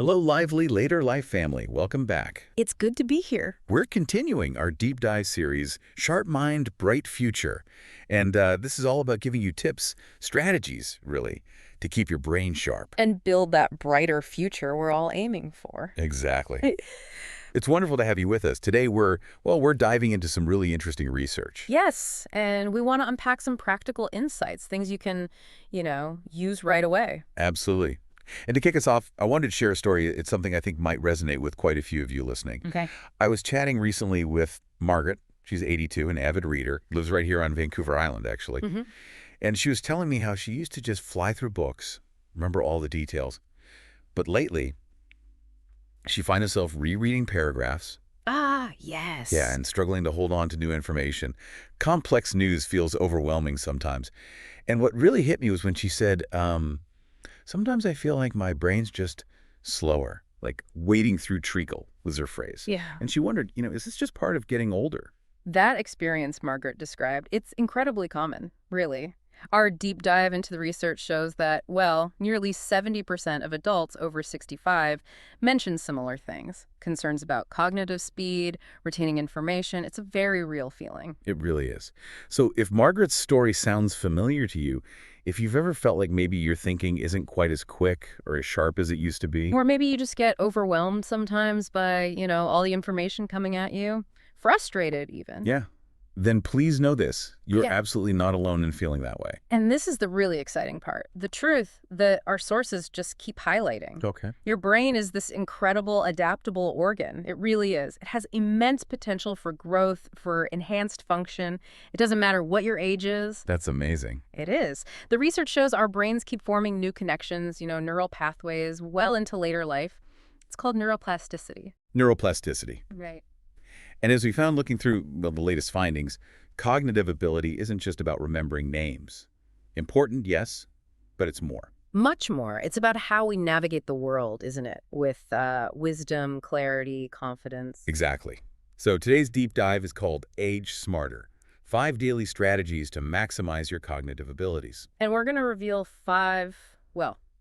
Hello, lively later life family. Welcome back. It's good to be here. We're continuing our deep dive series, Sharp Mind, Bright Future. And this is all about giving you tips, strategies, really, to keep your brain sharp. And build that brighter future we're all aiming for. Exactly. It's wonderful to have you with us. Today we're diving into some really interesting research. Yes, and we want to unpack some practical insights, things you can, use right away. Absolutely. And to kick us off, I wanted to share a story. It's something I think might resonate with quite a few of you listening. Okay. I was chatting recently with Margaret. She's 82, an avid reader, lives right here on Vancouver Island, actually. Mm-hmm. And she was telling me how she used to just fly through books, remember all the details. But lately, she finds herself rereading paragraphs. Ah, yes. Yeah, and struggling to hold on to new information. Complex news feels overwhelming sometimes. And what really hit me was when she said, sometimes I feel like my brain's just slower, like wading through treacle was her phrase. Yeah. And she wondered, is this just part of getting older? That experience Margaret described, it's incredibly common, really. Our deep dive into the research shows that, nearly 70% of adults over 65 mention similar things. Concerns about cognitive speed, retaining information. It's a very real feeling. It really is. So if Margaret's story sounds familiar to you, if you've ever felt like maybe your thinking isn't quite as quick or as sharp as it used to be. Or maybe you just get overwhelmed sometimes by, all the information coming at you. Frustrated, even. Yeah. Then please know this. You're Yeah. absolutely not alone in feeling that way. And this is the really exciting part. The truth that our sources just keep highlighting. Okay. Your brain is this incredible, adaptable organ. It really is. It has immense potential for growth, for enhanced function. It doesn't matter what your age is. That's amazing. It is. The research shows our brains keep forming new connections, neural pathways well into later life. It's called neuroplasticity. Neuroplasticity. Right. And as we found looking through the latest findings, cognitive ability isn't just about remembering names. Important, yes, but it's more. Much more. It's about how we navigate the world, isn't it? With wisdom, clarity, confidence. Exactly. So today's deep dive is called Age Smarter, 5 daily strategies to maximize your cognitive abilities. And we're going to reveal 5,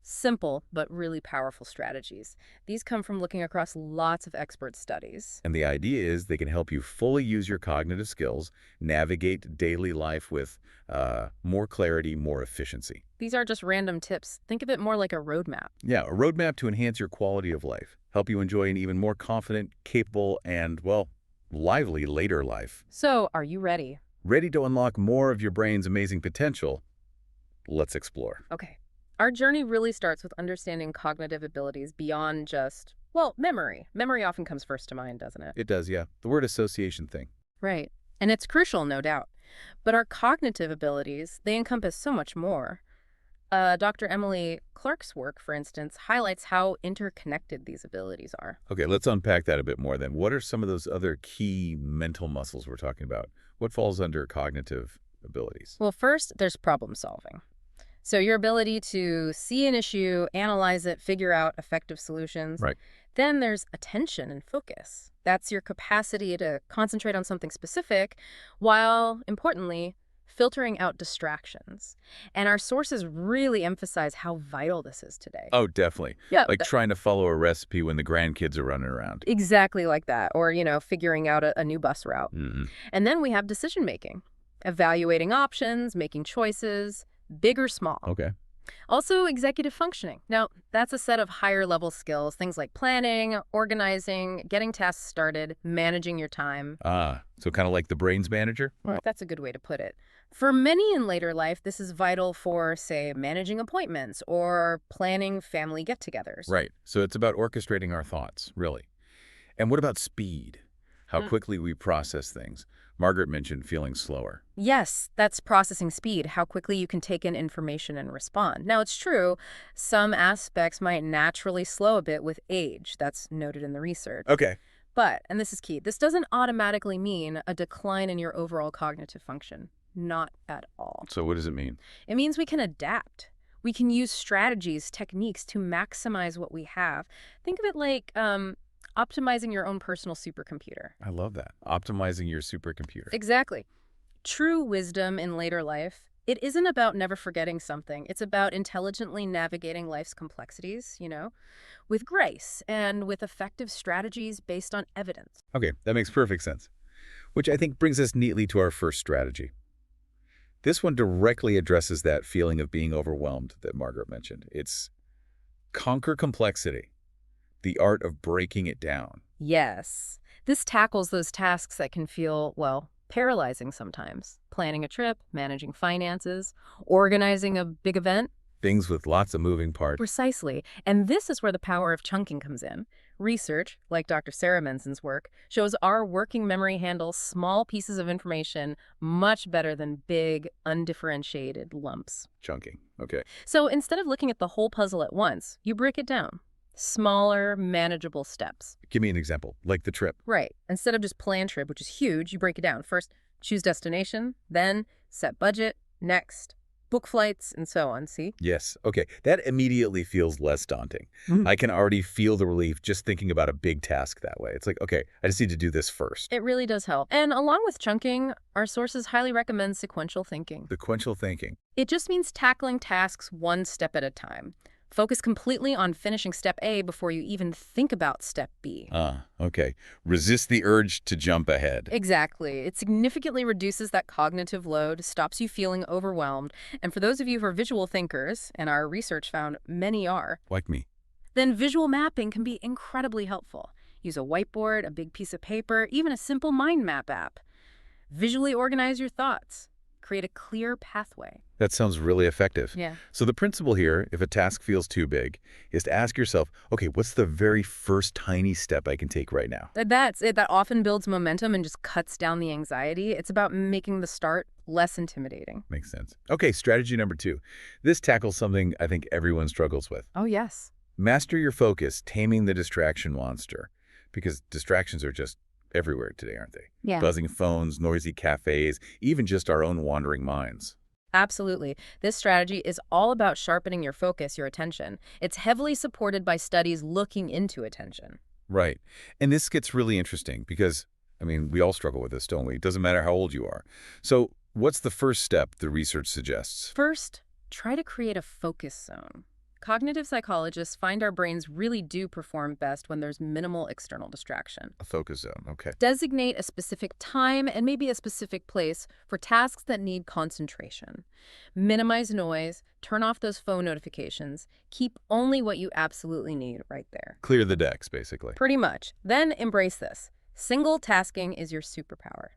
simple but really powerful strategies. These come from looking across lots of expert studies. And the idea is they can help you fully use your cognitive skills, navigate daily life with more clarity, more efficiency. These are just random tips. Think of it more like a roadmap. Yeah, a roadmap to enhance your quality of life, help you enjoy an even more confident, capable, and, lively later life. So, are you ready? Ready to unlock more of your brain's amazing potential? Let's explore. Okay. Our journey really starts with understanding cognitive abilities beyond just, memory. Memory often comes first to mind, doesn't it? It does, yeah. The word association thing. Right. And it's crucial, no doubt. But our cognitive abilities, they encompass so much more. Dr. Emily Clark's work, for instance, highlights how interconnected these abilities are. Okay, let's unpack that a bit more then. What are some of those other key mental muscles we're talking about? What falls under cognitive abilities? Well, first, there's problem solving. So your ability to see an issue, analyze it, figure out effective solutions. Right. Then there's attention and focus. That's your capacity to concentrate on something specific while, importantly, filtering out distractions. And our sources really emphasize how vital this is today. Oh, definitely. Yeah. Like trying to follow a recipe when the grandkids are running around. Exactly like that. Or, figuring out a new bus route. Mm-hmm. And then we have decision making, evaluating options, making choices, big or small. Okay. Also, executive functioning. Now, that's a set of higher level skills, things like planning, organizing, getting tasks started, managing your time. So kind of like the brains manager? Right. That's a good way to put it. For many in later life, this is vital for, say, managing appointments or planning family get-togethers. Right. So it's about orchestrating our thoughts, really. And what about speed? How quickly we process things. Margaret mentioned feeling slower. Yes, that's processing speed, how quickly you can take in information and respond. Now, it's true, some aspects might naturally slow a bit with age. That's noted in the research. Okay. But, and this is key, this doesn't automatically mean a decline in your overall cognitive function. Not at all. So what does it mean? It means we can adapt. We can use strategies, techniques to maximize what we have. Think of it like optimizing your own personal supercomputer. I love that. Optimizing your supercomputer. Exactly. True wisdom in later life It isn't about never forgetting something. It's about intelligently navigating life's complexities, with grace and with effective strategies based on evidence. Okay, that makes perfect sense. Which I think brings us neatly to our first strategy. This one directly addresses that feeling of being overwhelmed that Margaret mentioned. It's conquer complexity, the art of breaking it down. Yes. This tackles those tasks that can feel, well, paralyzing sometimes. Planning a trip, managing finances, organizing a big event. Things with lots of moving parts. Precisely. And this is where the power of chunking comes in. Research, like Dr. Sarah Menson's work, shows our working memory handles small pieces of information much better than big, undifferentiated lumps. Chunking. Okay. So instead of looking at the whole puzzle at once, you break it down. Smaller, manageable steps. Give me an example, like the trip. Right. Instead of just plan trip, which is huge, you break it down. First, choose destination, then set budget, next, book flights, and so on, see? Yes. Okay. That immediately feels less daunting. Mhm. I can already feel the relief just thinking about a big task that way. It's like, okay, I just need to do this first. It really does help. And along with chunking, our sources highly recommend sequential thinking. Sequential thinking. It just means tackling tasks one step at a time. Focus completely on finishing step A before you even think about step B. Okay. Resist the urge to jump ahead. Exactly. It significantly reduces that cognitive load, stops you feeling overwhelmed, and for those of you who are visual thinkers, and our research found many are, Like me. then visual mapping can be incredibly helpful. Use a whiteboard, a big piece of paper, even a simple mind map app. Visually organize your thoughts. Create a clear pathway. That sounds really effective. Yeah. So the principle here, if a task feels too big, is to ask yourself, okay, what's the very first tiny step I can take right now? That's it. That often builds momentum and just cuts down the anxiety. It's about making the start less intimidating. Makes sense. Okay, strategy number 2. This tackles something I think everyone struggles with. Oh, yes. Master your focus, taming the distraction monster. Because distractions are just everywhere today, aren't they? Yeah. Buzzing phones, noisy cafes, even just our own wandering minds. Absolutely. This strategy is all about sharpening your focus, your attention. It's heavily supported by studies looking into attention. Right. And this gets really interesting because, we all struggle with this, don't we? It doesn't matter how old you are. So what's the first step the research suggests? First, try to create a focus zone. Cognitive psychologists find our brains really do perform best when there's minimal external distraction. A focus zone, okay. Designate a specific time and maybe a specific place for tasks that need concentration. Minimize noise, turn off those phone notifications, keep only what you absolutely need right there. Clear the decks, basically. Pretty much. Then embrace this. Single tasking is your superpower.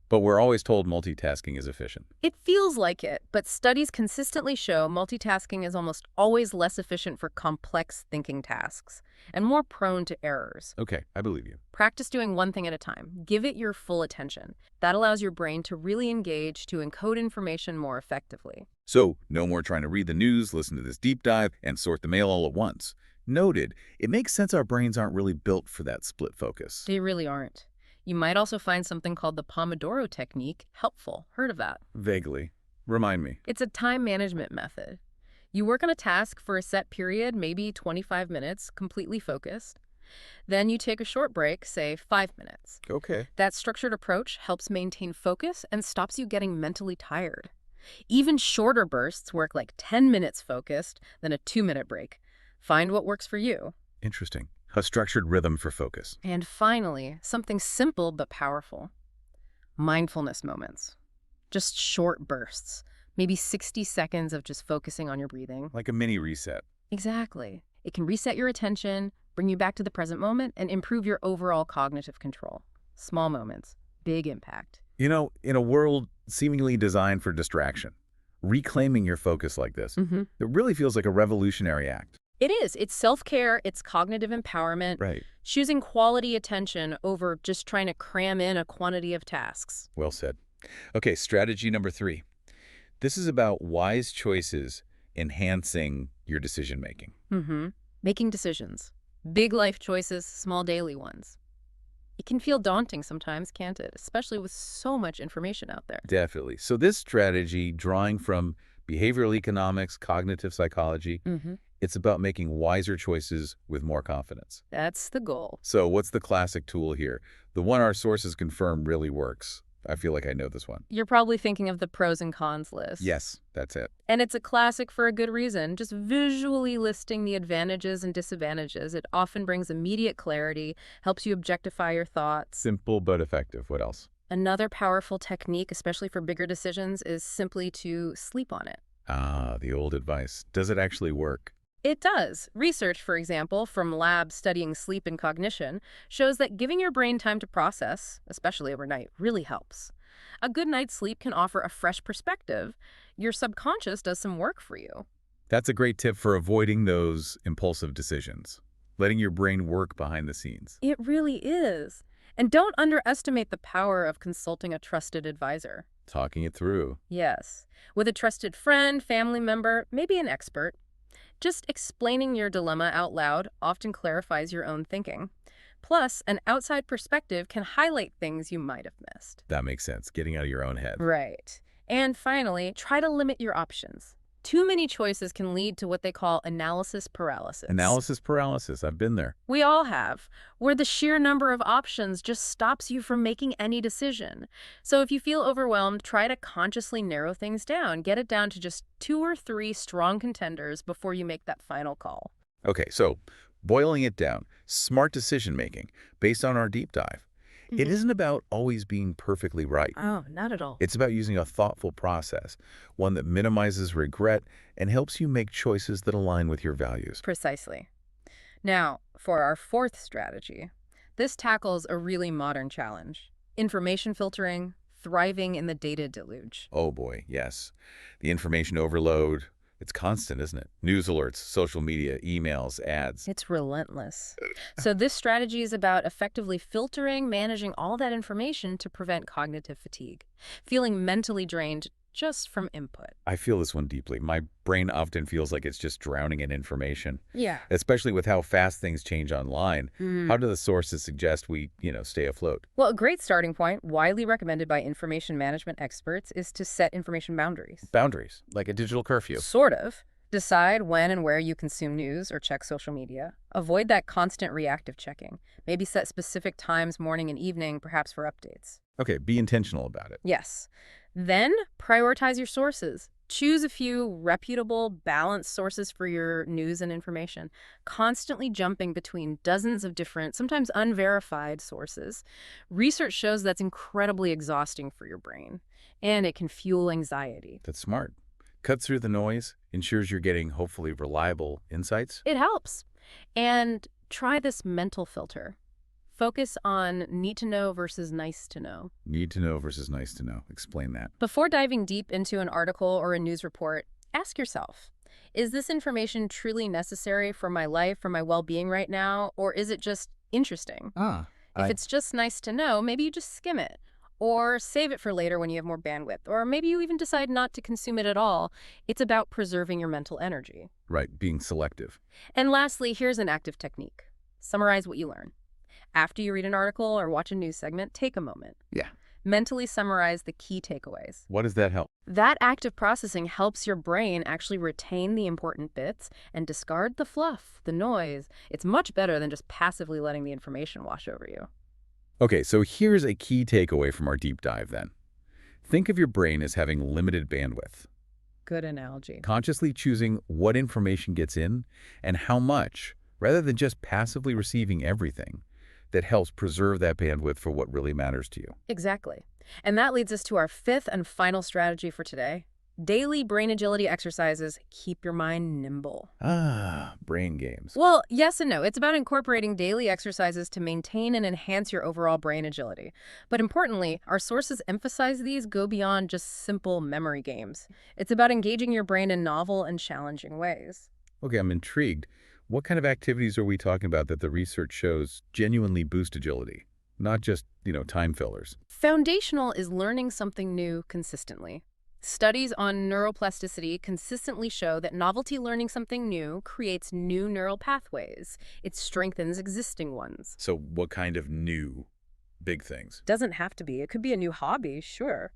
But we're always told multitasking is efficient. It feels like it, but studies consistently show multitasking is almost always less efficient for complex thinking tasks and more prone to errors. Okay, I believe you. Practice doing one thing at a time. Give it your full attention. That allows your brain to really engage, to encode information more effectively. So, no more trying to read the news, listen to this deep dive, and sort the mail all at once. Noted. It makes sense our brains aren't really built for that split focus. They really aren't. You might also find something called the Pomodoro technique helpful. Heard of that? Vaguely. Remind me. It's a time management method. You work on a task for a set period, maybe 25 minutes, completely focused. Then you take a short break, say 5 minutes. Okay. That structured approach helps maintain focus and stops you getting mentally tired. Even shorter bursts work, like 10 minutes focused, then a 2-minute break. Find what works for you. Interesting. A structured rhythm for focus. And finally, something simple but powerful. Mindfulness moments. Just short bursts. Maybe 60 seconds of just focusing on your breathing. Like a mini reset. Exactly. It can reset your attention, bring you back to the present moment, and improve your overall cognitive control. Small moments, big impact. In a world seemingly designed for distraction, reclaiming your focus like this, it really feels like a revolutionary act. It is. It's self-care. It's cognitive empowerment. Right. Choosing quality attention over just trying to cram in a quantity of tasks. Well said. Okay, strategy number 3. This is about wise choices enhancing your decision-making. Making decisions. Big life choices, small daily ones. It can feel daunting sometimes, can't it? Especially with so much information out there. Definitely. So this strategy, drawing from behavioral economics, cognitive psychology, it's about making wiser choices with more confidence. That's the goal. So what's the classic tool here? The one our sources confirm really works. I feel like I know this one. You're probably thinking of the pros and cons list. Yes, that's it. And it's a classic for a good reason, just visually listing the advantages and disadvantages. It often brings immediate clarity, helps you objectify your thoughts. Simple but effective. What else? Another powerful technique, especially for bigger decisions, is simply to sleep on it. Ah, the old advice. Does it actually work? It does. Research, for example, from labs studying sleep and cognition, shows that giving your brain time to process, especially overnight, really helps. A good night's sleep can offer a fresh perspective. Your subconscious does some work for you. That's a great tip for avoiding those impulsive decisions. Letting your brain work behind the scenes. It really is. And don't underestimate the power of consulting a trusted advisor. Talking it through. Yes, with a trusted friend, family member, maybe an expert. Just explaining your dilemma out loud often clarifies your own thinking. Plus, an outside perspective can highlight things you might have missed. That makes sense. Getting out of your own head. Right. And finally, try to limit your options. Too many choices can lead to what they call analysis paralysis. Analysis paralysis. I've been there. We all have, where the sheer number of options just stops you from making any decision. So if you feel overwhelmed, try to consciously narrow things down. Get it down to just 2 or 3 strong contenders before you make that final call. Okay, so boiling it down, smart decision making based on our deep dive. It isn't about always being perfectly right. Oh, not at all. It's about using a thoughtful process, one that minimizes regret and helps you make choices that align with your values. Precisely. Now, for our fourth strategy, this tackles a really modern challenge: information filtering, thriving in the data deluge. Oh boy, yes. The information overload, it's constant, isn't it? News alerts, social media, emails, ads. It's relentless. So this strategy is about effectively filtering, managing all that information to prevent cognitive fatigue, feeling mentally drained just from input. I feel this one deeply. My brain often feels like it's just drowning in information, Yeah. especially with how fast things change online. How do the sources suggest we, stay afloat? Well, a great starting point, widely recommended by information management experts, is to set information boundaries. Boundaries, like a digital curfew. Sort of. Decide when and where you consume news or check social media. Avoid that constant reactive checking. Maybe set specific times, morning and evening, perhaps for updates. Okay, be intentional about it. Yes. Then prioritize your sources. Choose a few reputable, balanced sources for your news and information. Constantly jumping between dozens of different, sometimes unverified sources. Research shows that's incredibly exhausting for your brain, and it can fuel anxiety. That's smart. Cut through the noise, ensures you're getting hopefully reliable insights. It helps. And try this mental filter. Focus on need to know versus nice to know. Need to know versus nice to know. Explain that. Before diving deep into an article or a news report, ask yourself, is this information truly necessary for my life, for my well-being right now, or is it just interesting? If it's just nice to know, maybe you just skim it, or save it for later when you have more bandwidth, or maybe you even decide not to consume it at all. It's about preserving your mental energy. Right, being selective. And lastly, here's an active technique. Summarize what you learn. After you read an article or watch a news segment, take a moment. Yeah. Mentally summarize the key takeaways. What does that help? That active processing helps your brain actually retain the important bits and discard the fluff, the noise. It's much better than just passively letting the information wash over you. Okay, so here's a key takeaway from our deep dive then. Think of your brain as having limited bandwidth. Good analogy. Consciously choosing what information gets in and how much, rather than just passively receiving everything, that helps preserve that bandwidth for what really matters to you. Exactly. And that leads us to our fifth and final strategy for today. Daily brain agility exercises keep your mind nimble. Brain games. Well, yes and no. It's about incorporating daily exercises to maintain and enhance your overall brain agility. But importantly, our sources emphasize these go beyond just simple memory games. It's about engaging your brain in novel and challenging ways. Okay, I'm intrigued. What kind of activities are we talking about that the research shows genuinely boost agility? Not just, time fillers. Foundational is learning something new consistently. Studies on neuroplasticity consistently show that novelty learning something new creates new neural pathways. It strengthens existing ones. So what kind of new big things? Doesn't have to be. It could be a new hobby, sure.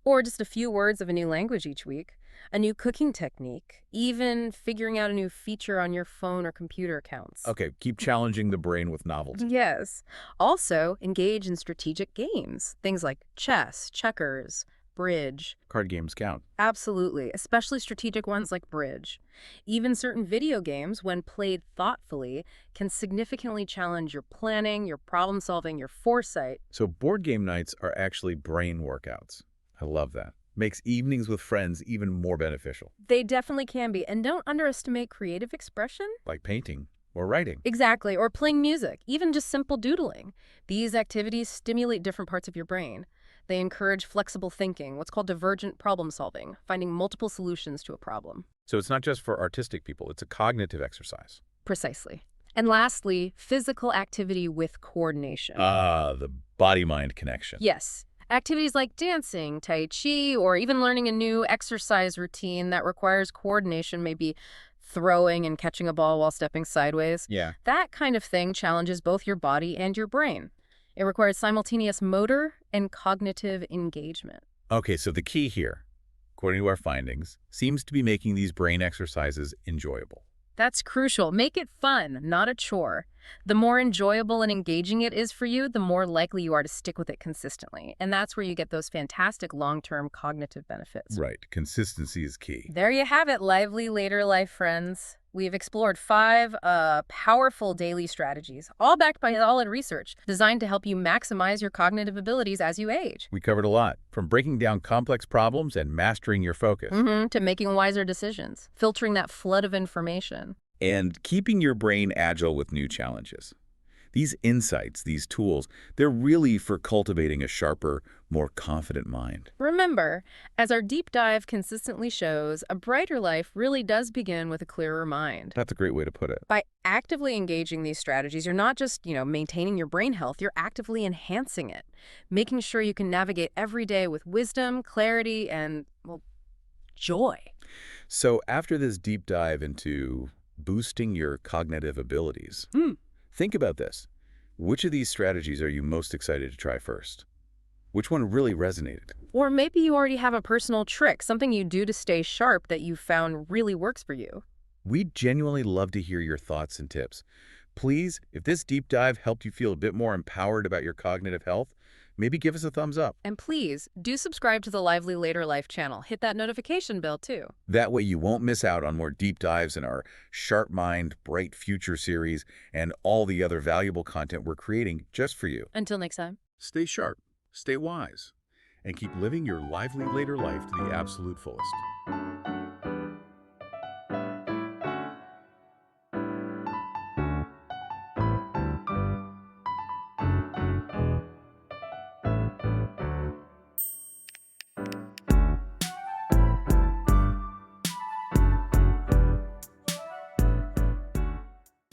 Or just a few words of a new language each week. A new cooking technique, even figuring out a new feature on your phone or computer counts. Okay, keep challenging the brain with novelty. Yes. Also, engage in strategic games, things like chess, checkers, bridge. Card games count. Absolutely, especially strategic ones like bridge. Even certain video games, when played thoughtfully, can significantly challenge your planning, your problem solving, your foresight. So board game nights are actually brain workouts. I love that. Makes evenings with friends even more beneficial, They definitely can be, and don't underestimate creative expression. like painting or writing. Exactly, or playing music, even just simple doodling. These activities stimulate different parts of your brain. They encourage flexible thinking, what's called divergent problem solving, finding multiple solutions to a problem. So it's not just for artistic people, it's a cognitive exercise. Precisely. And lastly, physical activity with coordination. Ah, the body-mind connection. Yes. Activities like dancing, tai chi, or even learning a new exercise routine that requires coordination, maybe throwing and catching a ball while stepping sideways. Yeah. That kind of thing challenges both your body and your brain. It requires simultaneous motor and cognitive engagement. Okay, so the key here, according to our findings, seems to be making these brain exercises enjoyable. That's crucial. Make it fun, not a chore. The more enjoyable and engaging it is for you, the more likely you are to stick with it consistently. And that's where you get those fantastic long-term cognitive benefits. Right, consistency is key. There you have it, lively later life friends. We've explored 5 powerful daily strategies, all backed by solid research, designed to help you maximize your cognitive abilities as you age. We covered a lot, from breaking down complex problems and mastering your focus, To making wiser decisions, filtering that flood of information. and keeping your brain agile with new challenges. These insights, these tools, they're really for cultivating a sharper, more confident mind. Remember, as our deep dive consistently shows, a brighter life really does begin with a clearer mind. That's a great way to put it. By actively engaging these strategies, you're not just, maintaining your brain health, you're actively enhancing it, making sure you can navigate every day with wisdom, clarity, and, well, joy. So after this deep dive into boosting your cognitive abilities, think about this. Which of these strategies are you most excited to try first? Which one really resonated? Or maybe you already have a personal trick, something you do to stay sharp that you found really works for you. We'd genuinely love to hear your thoughts and tips. Please, if this deep dive helped you feel a bit more empowered about your cognitive health, maybe give us a thumbs up. And please, do subscribe to the Lively Later Life channel. Hit that notification bell, too. That way you won't miss out on more deep dives in our Sharp Mind, Bright Future series and all the other valuable content we're creating just for you. Until next time. Stay sharp, stay wise, and keep living your lively later life to the absolute fullest.